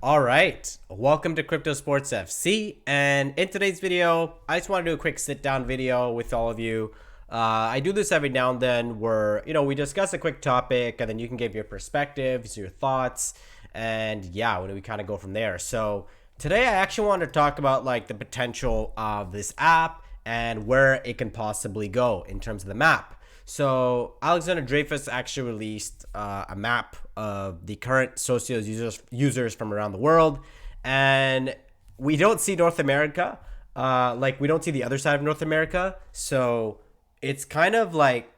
All right, welcome to Crypto Sports FC. And in today's video, I just want to do a quick sit down video with all of you. I do this every now and then where, we discuss a quick topic and then you can give your perspectives, your thoughts, and yeah, we kind of go from there. So today I actually wanted to talk about like the potential of this app and where it can possibly go in terms of the map. So Alexander Dreyfus actually released a map of the current Socios users from around the world, and we don't see North America. Like we don't see the other side of North America. So it's kind of like.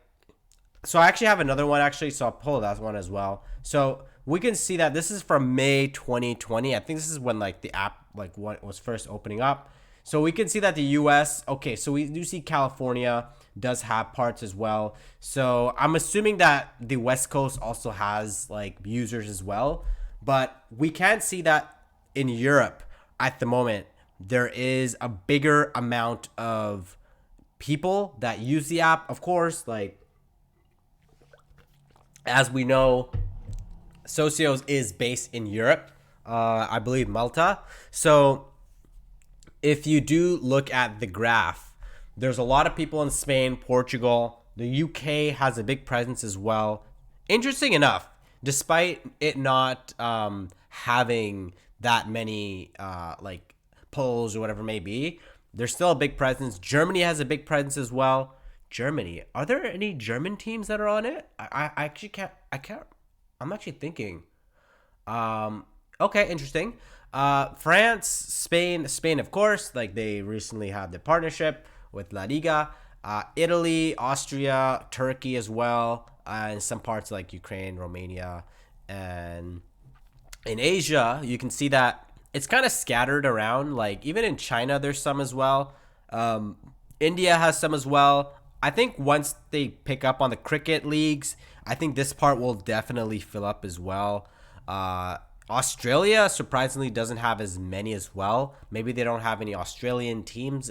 So I actually have another one actually. So I'll pull that one as well. So we can see that this is from May 2020. I think this is when like the app like what was first opening up. So we can see that the US, okay, so we do see California does have parts as well. So I'm assuming that the West Coast also has like users as well. But we can see that in Europe at the moment, there is a bigger amount of people that use the app. Of course, like as we know, Socios is based in Europe, I believe Malta. So if you do look at the graph, there's a lot of people in Spain, Portugal. The UK has a big presence as well. Interesting enough, despite it not having that many like polls or whatever it may be, there's still a big presence. Germany has a big presence as well. Germany, are there any German teams that are on it? I actually can't. I can't. I'm actually thinking. Okay, interesting. France, Spain, of course, like they recently had the partnership with La Liga. Italy, Austria, Turkey as well, and some parts like Ukraine, Romania, and in Asia, you can see that it's kind of scattered around. Like even in China, there's some as well. Um, India has some as well. I think once they pick up on the cricket leagues, I think this part will definitely fill up as well. Uh, Australia surprisingly doesn't have as many as well. Maybe they don't have any Australian teams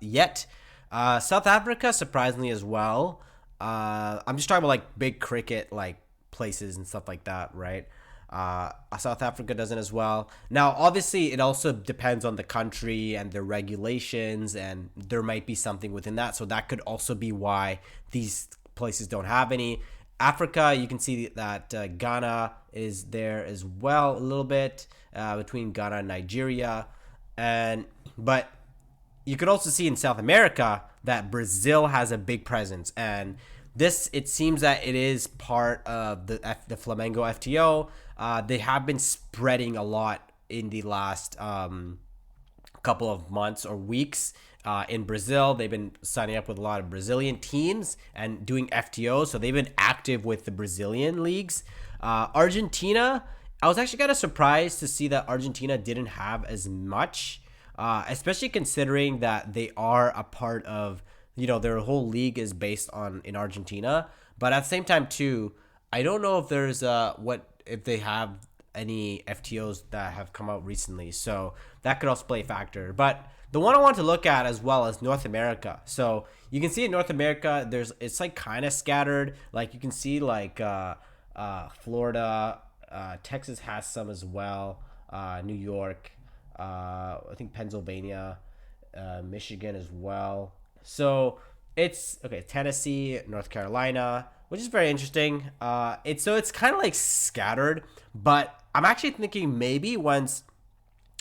yet. South Africa surprisingly as well. I'm just talking about like big cricket like places and stuff like that, right? South Africa doesn't as well. Now, obviously, it also depends on the country and their regulations, and there might be something within that. So that could also be why these places don't have any. Africa, you can see that Ghana is there as well a little bit between Ghana and Nigeria, and but you could also see in South America that Brazil has a big presence, and this it seems that it is part of the Flamengo FTO. They have been spreading a lot in the last couple of months or weeks. In Brazil, they've been signing up with a lot of Brazilian teams and doing FTO, so they've been active with the Brazilian leagues. Argentina, I was actually kind of surprised to see that Argentina didn't have as much, especially considering that they are a part of, their whole league is based on in Argentina. But at the same time, too, I don't know if there's if they have any FTOs that have come out recently, so that could also play a factor. But the one I want to look at as well as North America. So you can see in North America, it's like kind of scattered. Like you can see like Florida, Texas has some as well. New York, I think Pennsylvania, Michigan as well. So it's okay. Tennessee, North Carolina, which is very interesting. It's kind of like scattered, but I'm actually thinking maybe once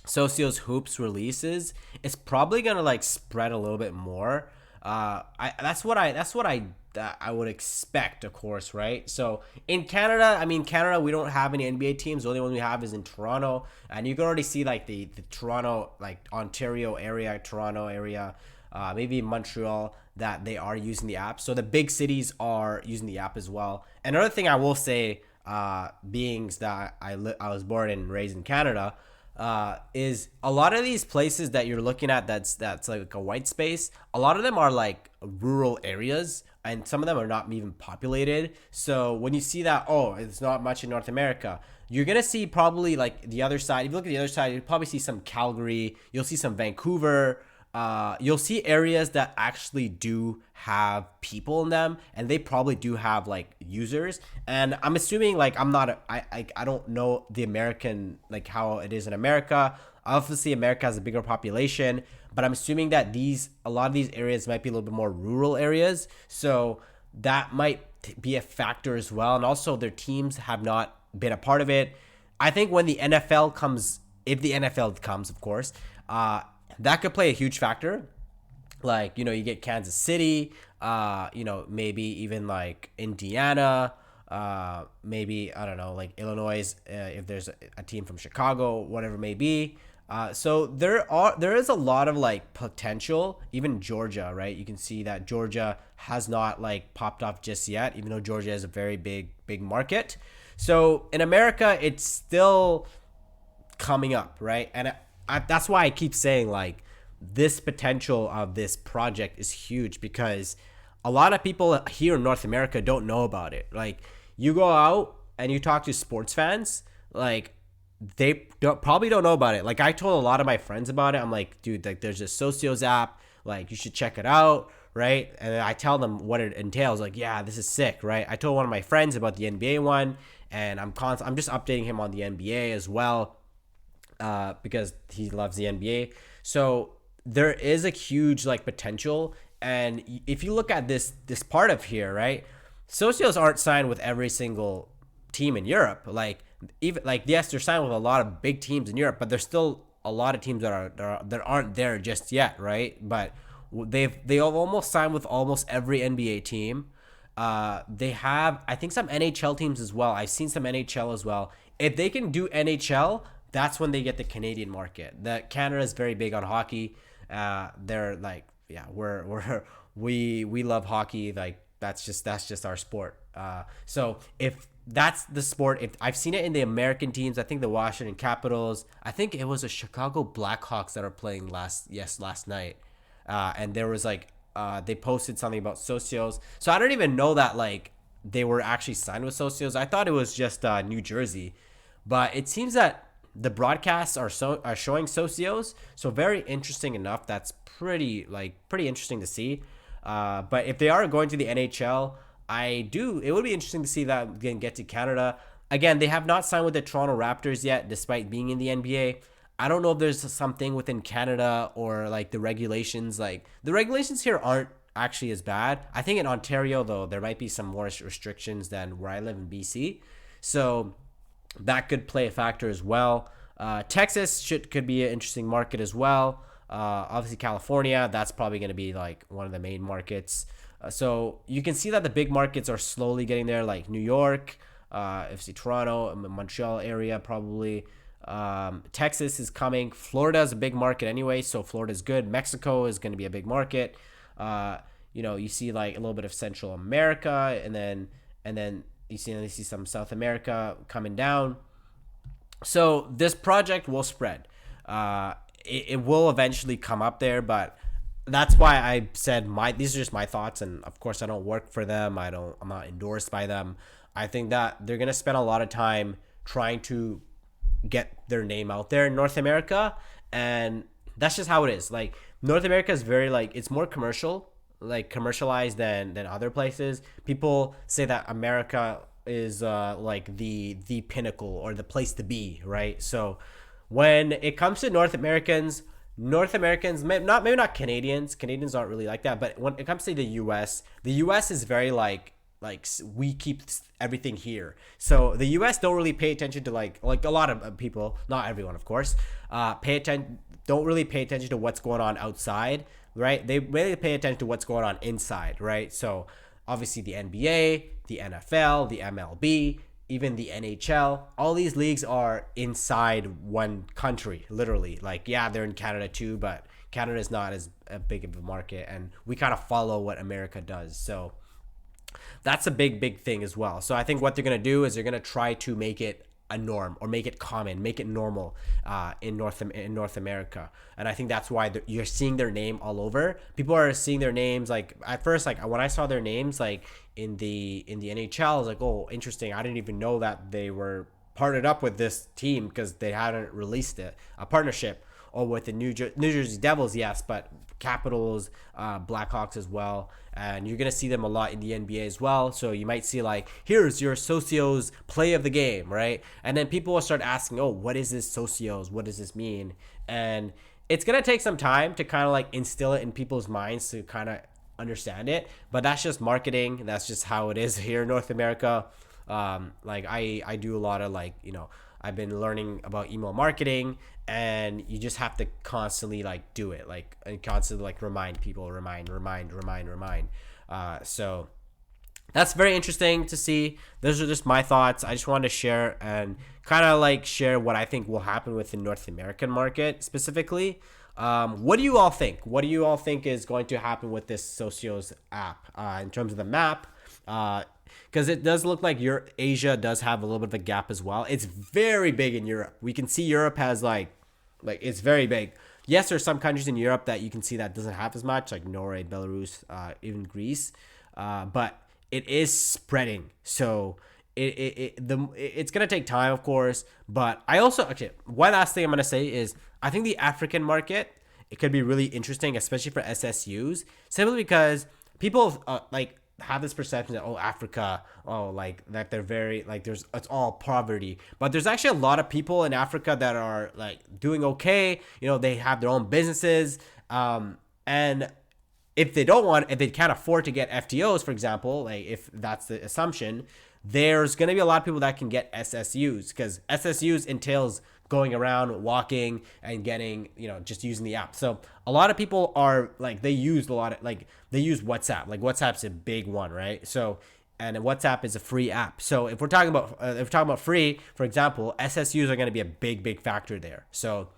Socios Hoops releases, it's probably gonna like spread a little bit more. I would expect, of course, right? So in Canada, Canada, we don't have any NBA teams. The only one we have is in Toronto, and you can already see like the Toronto, like Ontario area, Toronto area, maybe Montreal, that they are using the app. So the big cities are using the app as well. Another thing I will say, being that I was born and raised in Canada, is a lot of these places that you're looking at that's like a white space. A lot of them are like rural areas, and some of them are not even populated. So when you see that, oh, it's not much in North America, you're gonna see probably like the other side. If you look at the other side, you'll probably see some Calgary. You'll see some Vancouver. you'll see areas that actually do have people in them, and they probably do have like users. And I'm assuming, like, I'm not I don't know the American, like how it is in America. Obviously America has a bigger population, but I'm assuming that a lot of these areas might be a little bit more rural areas, so that might be a factor as well. And also their teams have not been a part of it. I think when the NFL comes, if the NFL comes, of course, that could play a huge factor. Like, you get Kansas City, maybe even like Indiana, maybe, I don't know, like Illinois, if there's a team from Chicago, whatever it may be. So there is a lot of like potential. Even Georgia, right? You can see that Georgia has not like popped off just yet, even though Georgia is a very big market. So in America, it's still coming up, right? And that's why I keep saying, like, this potential of this project is huge, because a lot of people here in North America don't know about it. Like, you go out and you talk to sports fans, like, they probably don't know about it. Like, I told a lot of my friends about it. I'm like, dude, like, there's this Socios app, like, you should check it out, right? And I tell them what it entails. Like, yeah, this is sick, right? I told one of my friends about the NBA one, and I'm just updating him on the NBA as well, because he loves the NBA. So there is a huge like potential. And if you look at this part of here, right? Socios aren't signed with every single team in Europe. Like, even like, yes, they're signed with a lot of big teams in Europe, but there's still a lot of teams that aren't there just yet, right? But they've almost signed with almost every NBA team. They have, I think, some NHL teams as well. I've seen some NHL as well. If they can do NHL, that's when they get the Canadian market. That Canada is very big on hockey. They're like, yeah, we love hockey. Like, that's just our sport. So if that's the sport, if I've seen it in the American teams, I think the Washington Capitals, I think it was the Chicago Blackhawks that are playing last night. And there was like, they posted something about Socios. So I don't even know that like they were actually signed with Socios. I thought it was just New Jersey, but it seems that the broadcasts are showing Socios. So very interesting enough. That's pretty interesting to see. But if they are going to the NHL, it would be interesting to see that get to Canada. Again, they have not signed with the Toronto Raptors yet, despite being in the NBA. I don't know if there's something within Canada or like the regulations. Like, the regulations here aren't actually as bad. I think in Ontario, though, there might be some more restrictions than where I live in BC. So that could play a factor as well. Texas could be an interesting market as well. Obviously, California, that's probably going to be like one of the main markets. So you can see that the big markets are slowly getting there, like New York, FC Toronto, Montreal area probably. Texas is coming. Florida is a big market anyway, so Florida is good. Mexico is going to be a big market. You see like a little bit of Central America, and then you see some South America coming down. So this project will spread. It will eventually come up there, but that's why I said these are just my thoughts, and of course I don't work for them. I'm not endorsed by them. I think that they're gonna spend a lot of time trying to get their name out there in North America, and that's just how it is. Like, North America is very like, it's more commercialized than other places. People say that America is like the pinnacle or the place to be, right? So when it comes to North Americans, maybe not Canadians aren't really like that, but when it comes to the US is very like we keep everything here. So the US don't really pay attention to like a lot of people, not everyone of course, don't really pay attention to what's going on outside, right? They really pay attention to what's going on inside, right? So obviously the NBA, the NFL, the MLB, even the NHL, all these leagues are inside one country, literally. Like, yeah, they're in Canada too, but Canada is not as big of a market, and we kind of follow what America does. So that's a big thing as well. So I think what they're going to do is they're going to try to make it a norm, or make it common, make it normal in North America. And I think that's why you're seeing their name all over. People are seeing their names, like, at first, like when I saw their names like in the NHL, I was like, oh, interesting. I didn't even know that they were partnered up with this team, because they hadn't released a partnership. or with the New Jersey Devils, yes, but Capitals, Blackhawks as well. And you're going to see them a lot in the NBA as well. So you might see like, here's your Socios play of the game, right? And then people will start asking, oh, what is this Socios? What does this mean? And it's going to take some time to kind of like instill it in people's minds to kind of understand it. But that's just marketing. That's just how it is here in North America. Like I do a lot of like, I've been learning about email marketing, and you just have to constantly like do it, like, and constantly like remind people, remind. So that's very interesting to see. Those are just my thoughts. I just wanted to share and kind of like share what I think will happen with the North American market specifically. What do you all think? What do you all think is going to happen with this Socios app in terms of the map? Because it does look like Asia does have a little bit of a gap as well. It's very big in Europe. We can see Europe has like it's very big. Yes, there's some countries in Europe that you can see that doesn't have as much, like Norway, Belarus, even Greece. But it is spreading. So it's gonna take time, of course. But I also one last thing I'm gonna say is I think the African market, it could be really interesting, especially for SSUs, simply because people have this perception that Africa, like that they're very like it's all poverty, but there's actually a lot of people in Africa that are like doing okay. They have their own businesses, and if they can't afford to get FTOs, for example, like if that's the assumption, there's going to be a lot of people that can get SSUs, because SSUs entails going around, walking, and getting, just using the app. So a lot of people are like, they use WhatsApp. Like WhatsApp's a big one, right? So, and WhatsApp is a free app. So if we're talking about free, for example, SSUs are going to be a big factor there. So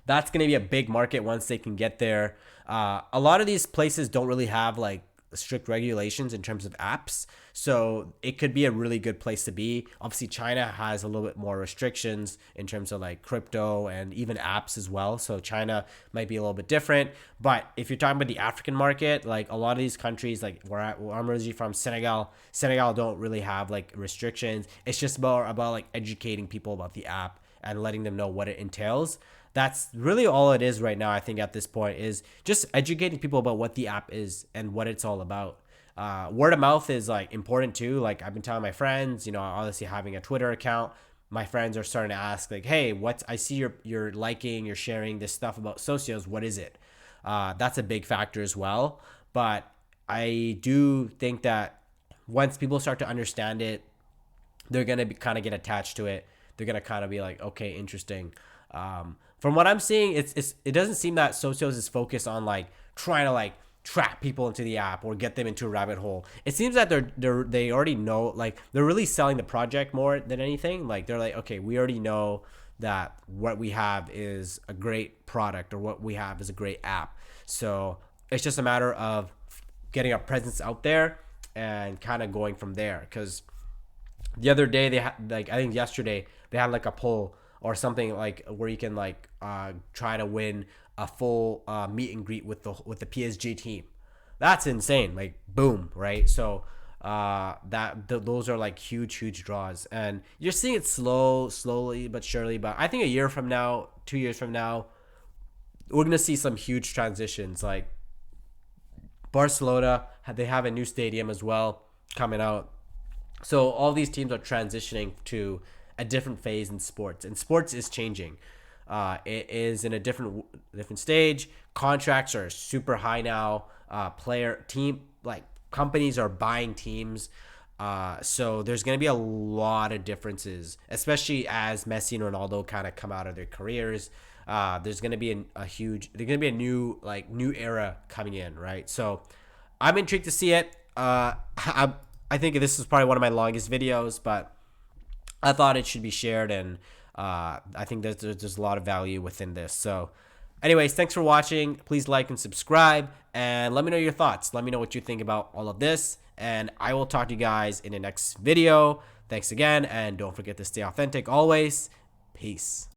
that's going to be a big market once they can get there. A lot of these places don't really have like strict regulations in terms of apps, so it could be a really good place to be. Obviously, China has a little bit more restrictions in terms of like crypto and even apps as well, so China might be a little bit different. But if you're talking about the African market, like a lot of these countries, like where I'm originally from, Senegal don't really have like restrictions. It's just more about like educating people about the app and letting them know what it entails. That's really all it is right now, I think, at this point, is just educating people about what the app is and what it's all about. Word of mouth is like important too. Like I've been telling my friends, obviously having a Twitter account, my friends are starting to ask like, hey, I see you're liking, you're sharing this stuff about Socios. What is it? That's a big factor as well. But I do think that once people start to understand it, they're going to kind of get attached to it. They're going to kind of be like, okay, interesting. From what I'm seeing, it doesn't seem that Socios is focused on like trying to like trap people into the app or get them into a rabbit hole. It seems that they already know, like they're really selling the project more than anything. Like they're like, okay, we already know that what we have is a great product, or what we have is a great app. So it's just a matter of getting our presence out there and kind of going from there. Because the other day they had, like, I think yesterday they had like a poll or something like where you can like try to win a full meet and greet with the PSG team. That's insane. Like boom, right? So those are like huge draws, and you're seeing it slowly but surely. But I think a year from now, 2 years from now, we're gonna see some huge transitions. Like Barcelona, they have a new stadium as well coming out. So all these teams are transitioning to a different phase in sports, and sports is changing. It is in a different stage. Contracts are super high now. Companies are buying teams. So there's going to be a lot of differences, especially as Messi and Ronaldo kind of come out of their careers. There's going to be a new era coming in, right? So I'm intrigued to see it. I think this is probably one of my longest videos, but I thought it should be shared, and I think there's a lot of value within this. So anyways, thanks for watching. Please like and subscribe, and let me know your thoughts. Let me know what you think about all of this, and I will talk to you guys in the next video. Thanks again, and don't forget to stay authentic always. Peace.